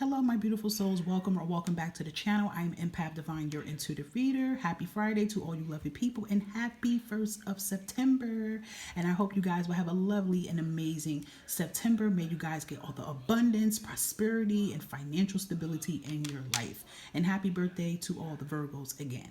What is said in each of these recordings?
Hello, my beautiful souls. Welcome or welcome back to the channel. I am Empath Divine, your intuitive reader. Happy Friday to all you lovely people and happy 1st of September. And I hope you guys will have a lovely and amazing September. May you guys get all the abundance, prosperity, and financial stability in your life. And happy birthday to all the Virgos again.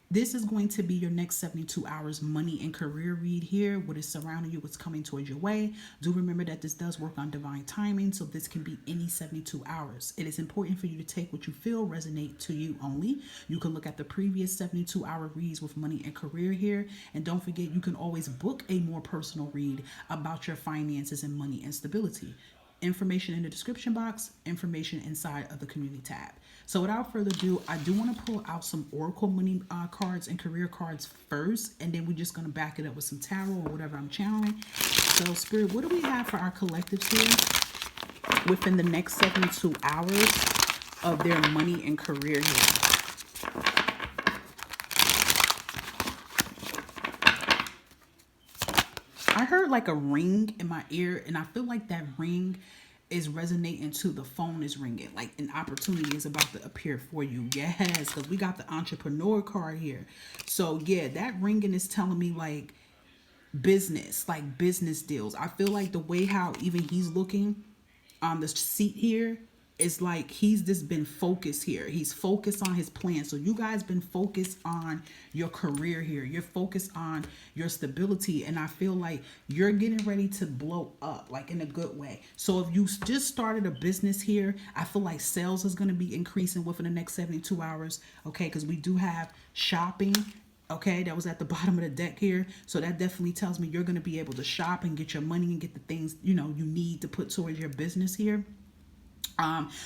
This is going to be your next 72 hours money and career read here. What is surrounding you, what's coming towards your way. Do remember that this does work on divine timing, so this can be any 72 hours. It is important for you to take what you feel resonate to you only. You can look at the previous 72-hour reads with money and career here. And don't forget, you can always book a more personal read about your finances and money and stability. Information in the description box, information inside of the community tab. So without further ado, I do want to pull out some Oracle money cards and career cards first, and then we're just going to back it up with some tarot or whatever I'm channeling. So Spirit, what do we have for our collectives here within the next 72 hours of their money and career here? I heard like a ring in my ear, and I feel like that ring is resonating to the phone is ringing, like an opportunity is about to appear for you. Yes, because we got the entrepreneur card here. So yeah, that ringing is telling me like business, like business deals. I feel like the way how even he's looking on the seat here is like he's just been focused here. He's focused on his plan. So you guys been focused on your career here. You're focused on your stability. And I feel like you're getting ready to blow up, like in a good way. So if you just started a business here, I feel like sales is going to be increasing within the next 72 hours. Okay, because we do have shopping. Okay, that was at the bottom of the deck here. So that definitely tells me you're going to be able to shop and get your money and get the things, you know, you need to put towards your business here.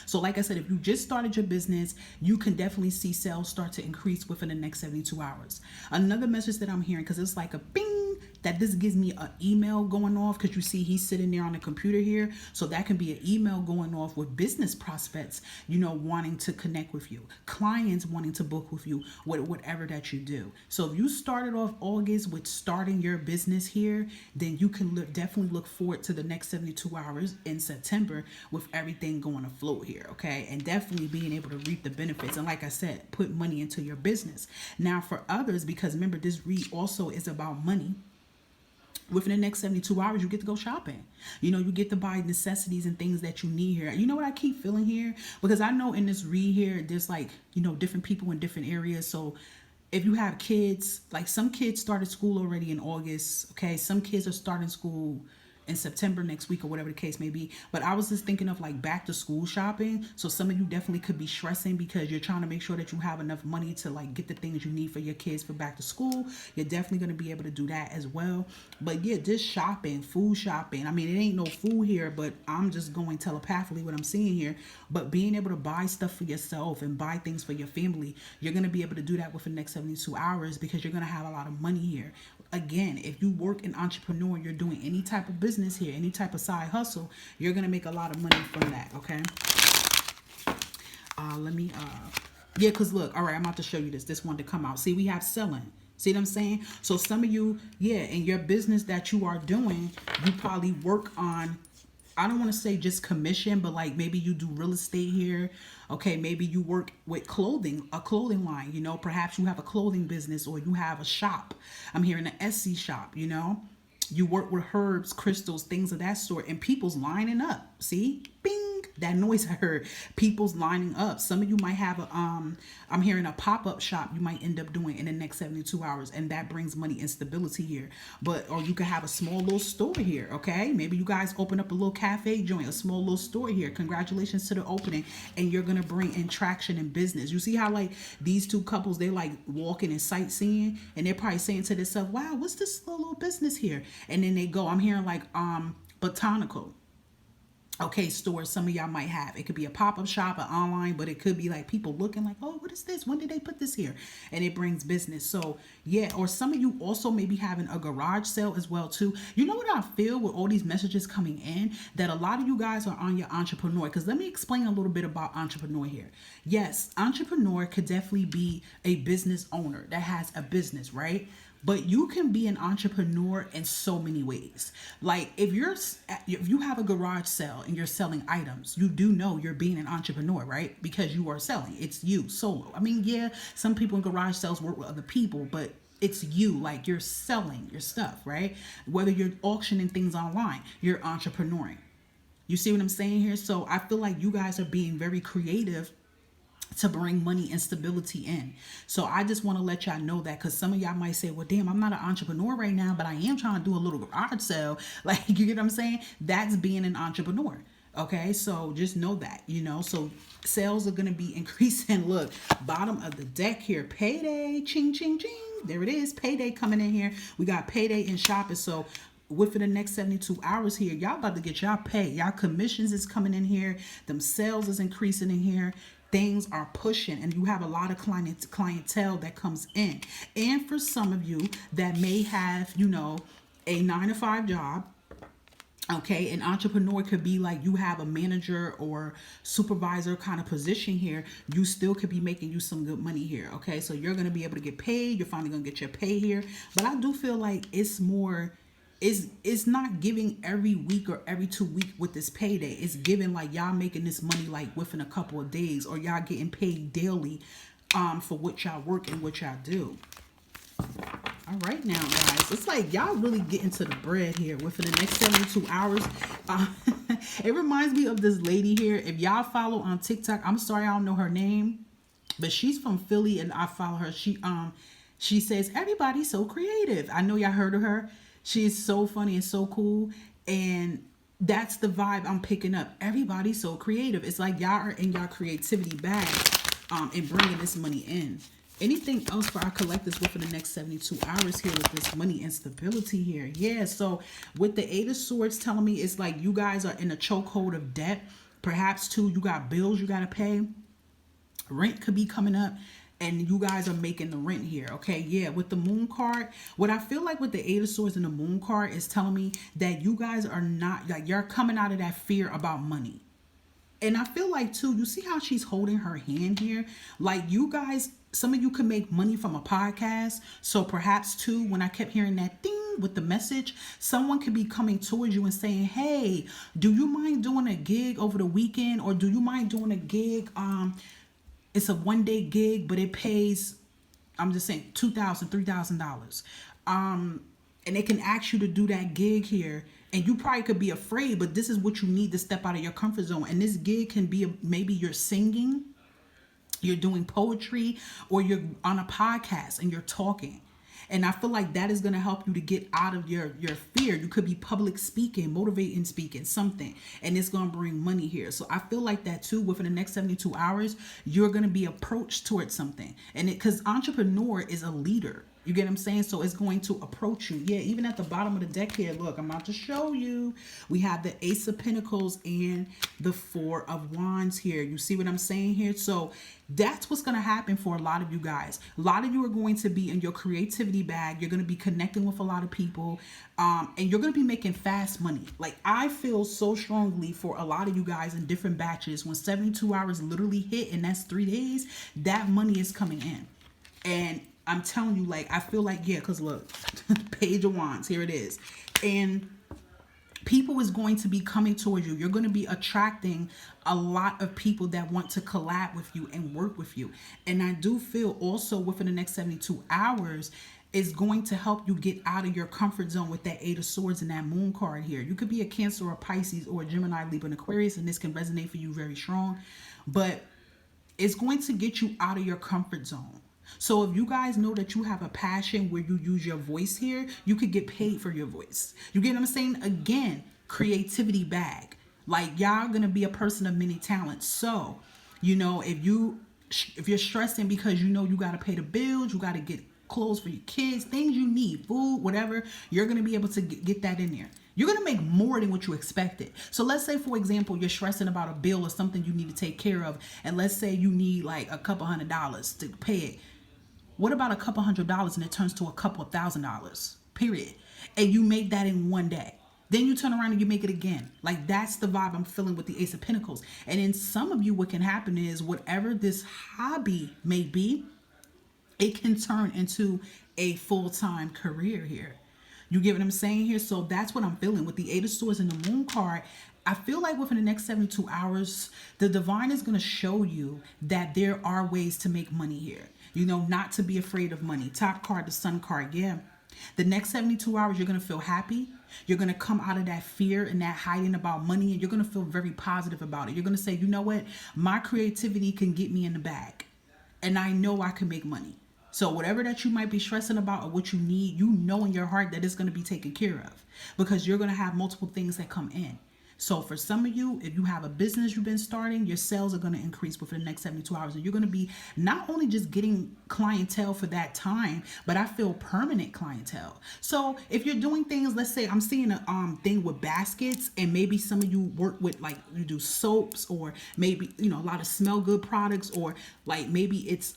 So like I said, if you just started your business, you can definitely see sales start to increase within the next 72 hours. Another message that I'm hearing, because it's like a bing, that this gives me an email going off, because you see he's sitting there on the computer here. So that can be an email going off with business prospects, you know, wanting to connect with you, clients wanting to book with you, whatever that you do. So if you started off August with starting your business here, then you can definitely look forward to the next 72 hours in September with everything going to float here. Okay, and definitely being able to reap the benefits, and like I said, put money into your business. Now for others, because remember this read also is about money, within the next 72 hours, you get to go shopping. You know, you get to buy necessities and things that you need here. You know what I keep feeling here? Because I know in this read here, there's like, you know, different people in different areas. So if you have kids, like some kids started school already in August. Okay, some kids are starting school in September next week or whatever the case may be. But I was just thinking of like back to school shopping. So some of you definitely could be stressing because you're trying to make sure that you have enough money to like get the things you need for your kids for back to school. You're definitely going to be able to do that as well. But yeah, just shopping, food shopping. I mean, it ain't no food here, but I'm just going telepathically what I'm seeing here. But being able to buy stuff for yourself and buy things for your family, you're going to be able to do that within the next 72 hours because you're going to have a lot of money here. Again, if you work an entrepreneur, you're doing any type of business here, any type of side hustle, you're going to make a lot of money from that, okay? Yeah, because look, all right, I'm about to show you this. This one to come out. See, we have selling. See what I'm saying? So some of you, yeah, in your business that you are doing, you probably work on, I don't want to say just commission, but like maybe you do real estate here. Okay, maybe you work with clothing, a clothing line, you know, perhaps you have a clothing business or you have a shop. I'm hearing an Etsy shop, you know. You work with herbs, crystals, things of that sort, and people's lining up. See? Bing! That noise I heard. People's lining up. Some of you might have a, I'm hearing a pop-up shop you might end up doing in the next 72 hours, and that brings money and stability here. But, or you could have a small little store here, okay? Maybe you guys open up a little cafe joint, a small little store here. Congratulations to the opening, and you're going to bring in traction in business. You see how like these two couples, they like walking and sightseeing, and they're probably saying to themselves, wow, what's this little business here? And then they go, I'm hearing like botanical, okay, stores some of y'all might have. It could be a pop-up shop or online, but it could be like people looking like, oh, what is this? When did they put this here? And it brings business. So yeah, or some of you also may be having a garage sale as well too. You know what I feel with all these messages coming in? That a lot of you guys are on your entrepreneur. Because let me explain a little bit about entrepreneur here. Yes, entrepreneur could definitely be a business owner that has a business, right? But you can be an entrepreneur in so many ways. Like if you have a garage sale and you're selling items, you do know you're being an entrepreneur, right? Because you are selling. It's you solo. I mean, yeah, some people in garage sales work with other people, but it's you, like you're selling your stuff, right? Whether you're auctioning things online, you're entrepreneuring. You see what I'm saying here? So I feel like you guys are being very creative to bring money and stability in. So I just want to let y'all know that, because some of y'all might say, well, damn, I'm not an entrepreneur right now, but I am trying to do a little garage sale. Like, you get what I'm saying? That's being an entrepreneur. Okay, so just know that, so sales are going to be increasing. Look, bottom of the deck here, payday, ching, ching, ching. There it is, payday coming in here. We got payday and shopping. So within the next 72 hours here, y'all about to get y'all pay. Y'all commissions is coming in here. Them sales is increasing in here. Things are pushing, and you have a lot of clientele that comes in. And for some of you that may have, a 9 to 5 job, okay, an entrepreneur could be like you have a manager or supervisor kind of position here. You still could be making you some good money here. Okay, so you're going to be able to get paid. You're finally going to get your pay here. But I do feel like it's more, it's not giving every week or every 2 weeks with this payday. It's giving like y'all making this money like within a couple of days, or y'all getting paid daily for what y'all work and what y'all do. All right now, guys, it's like y'all really getting to the bread here within the next 72 hours. It reminds me of this lady here. If y'all follow on TikTok, I'm sorry I don't know her name, but she's from Philly and I follow her. She says everybody's so creative. I know y'all heard of her. She's so funny and so cool, and that's the vibe I'm picking up. Everybody's so creative. It's like y'all are in y'all creativity bag, and bringing this money in. Anything else for our collectors within the next 72 hours here with this money and stability here? Yeah, so with the Eight of Swords telling me it's like you guys are in a chokehold of debt. Perhaps, too, you got bills you got to pay. Rent could be coming up, and you guys are making the rent here. Okay, yeah, with the Moon card, what I feel like with the Eight of Swords and the Moon card is telling me that you guys are not, like, you're coming out of that fear about money. And I feel like, too, you see how she's holding her hand here? Like, you guys, some of you can make money from a podcast. So perhaps, too, when I kept hearing that ding with the message, someone could be coming towards you and saying, hey, do you mind doing a gig over the weekend? Or do you mind doing a gig? It's a one-day gig, but it pays, I'm just saying, $2,000, $3,000. And they can ask you to do that gig here. And you probably could be afraid, but this is what you need to step out of your comfort zone. And this gig can be maybe you're singing, you're doing poetry, or you're on a podcast and you're talking. And I feel like that is going to help you to get out of your fear. You could be public speaking, motivating speaking, something. And it's going to bring money here. So I feel like that too, within the next 72 hours, you're going to be approached towards something. And because entrepreneur is a leader. You get what I'm saying? So it's going to approach you. Yeah, even at the bottom of the deck here, look, I'm about to show you. We have the Ace of Pentacles and the Four of Wands here. You see what I'm saying here? So that's what's going to happen for a lot of you guys. A lot of you are going to be in your creativity bag. You're going to be connecting with a lot of people. And you're going to be making fast money. Like, I feel so strongly for a lot of you guys in different batches. When 72 hours literally hit, and that's 3 days, that money is coming in. And I'm telling you, like, I feel like, yeah, because look, Page of Wands, here it is. And people is going to be coming towards you. You're going to be attracting a lot of people that want to collab with you and work with you. And I do feel also within the next 72 hours is going to help you get out of your comfort zone with that Eight of Swords and that Moon card here. You could be a Cancer or Pisces or a Gemini, Libra, and Aquarius, and this can resonate for you very strong. But it's going to get you out of your comfort zone. So if you guys know that you have a passion where you use your voice here, you could get paid for your voice. You get what I'm saying? Again, creativity bag. Like, y'all gonna be a person of many talents. So, if you're stressing because you gotta pay the bills, you gotta get clothes for your kids, things you need, food, whatever, you're gonna be able to get that in there. You're going to make more than what you expected. So let's say, for example, you're stressing about a bill or something you need to take care of. And let's say you need like a couple $100 to pay it. What about a couple $100 and it turns to a couple $1,000, period? And you make that in one day. Then you turn around and you make it again. Like, that's the vibe I'm feeling with the Ace of Pentacles. And in some of you, what can happen is whatever this hobby may be, it can turn into a full-time career here. You get what I'm saying here? So that's what I'm feeling with the Eight of Swords and the Moon card. I feel like within the next 72 hours, the divine is going to show you that there are ways to make money here. You know, not to be afraid of money. Top card, the Sun card. Yeah. The next 72 hours, you're going to feel happy. You're going to come out of that fear and that hiding about money, and you're going to feel very positive about it. You're going to say, you know what? My creativity can get me in the bag, and I know I can make money. So whatever that you might be stressing about or what you need, you know in your heart that it's going to be taken care of, because you're going to have multiple things that come in. So for some of you, if you have a business you've been starting, your sales are going to increase within the next 72 hours. And you're going to be not only just getting clientele for that time, but I feel permanent clientele. So if you're doing things, let's say I'm seeing a thing with baskets, and maybe some of you work with, like, you do soaps, or maybe, you know, a lot of smell good products, or like maybe it's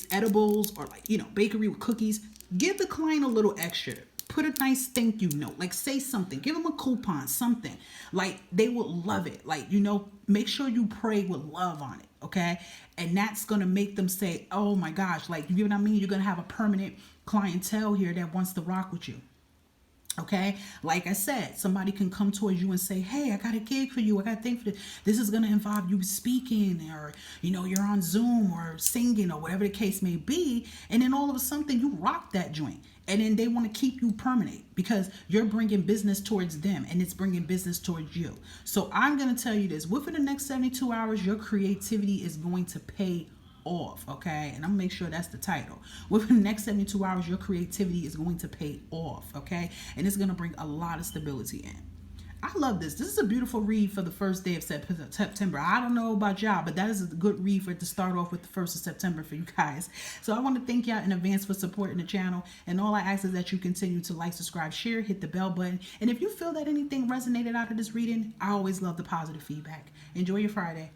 edibles, or, like, you know, bakery with cookies. Give the client a little extra. Put a nice thank you note. Like, say something. Give them a coupon, something. Like, they will love it. Like, you know, make sure you pray with love on it, okay? And that's going to make them say, oh my gosh, like, you get what I mean? You're going to have a permanent clientele here that wants to rock with you. Okay, like I said, somebody can come towards you and say, hey, I got a gig for you. I got a thing for this. This is going to involve you speaking, or, you know, you're on Zoom or singing or whatever the case may be. And then all of a sudden you rock that joint. And then they want to keep you permanent because you're bringing business towards them, and it's bringing business towards you. So I'm going to tell you this. Within the next 72 hours, your creativity is going to pay off, okay? And I'm gonna make sure that's the title. Within the next 72 hours, your creativity is going to pay off, okay? And it's gonna bring a lot of stability in. I love this. This is a beautiful read for the first day of September. I don't know about y'all, but that is a good read for it to start off with the 1st of September for you guys. So I want to thank y'all in advance for supporting the channel. And all I ask is that you continue to like, subscribe, share, hit the bell button. And if you feel that anything resonated out of this reading, I always love the positive feedback. Enjoy your Friday.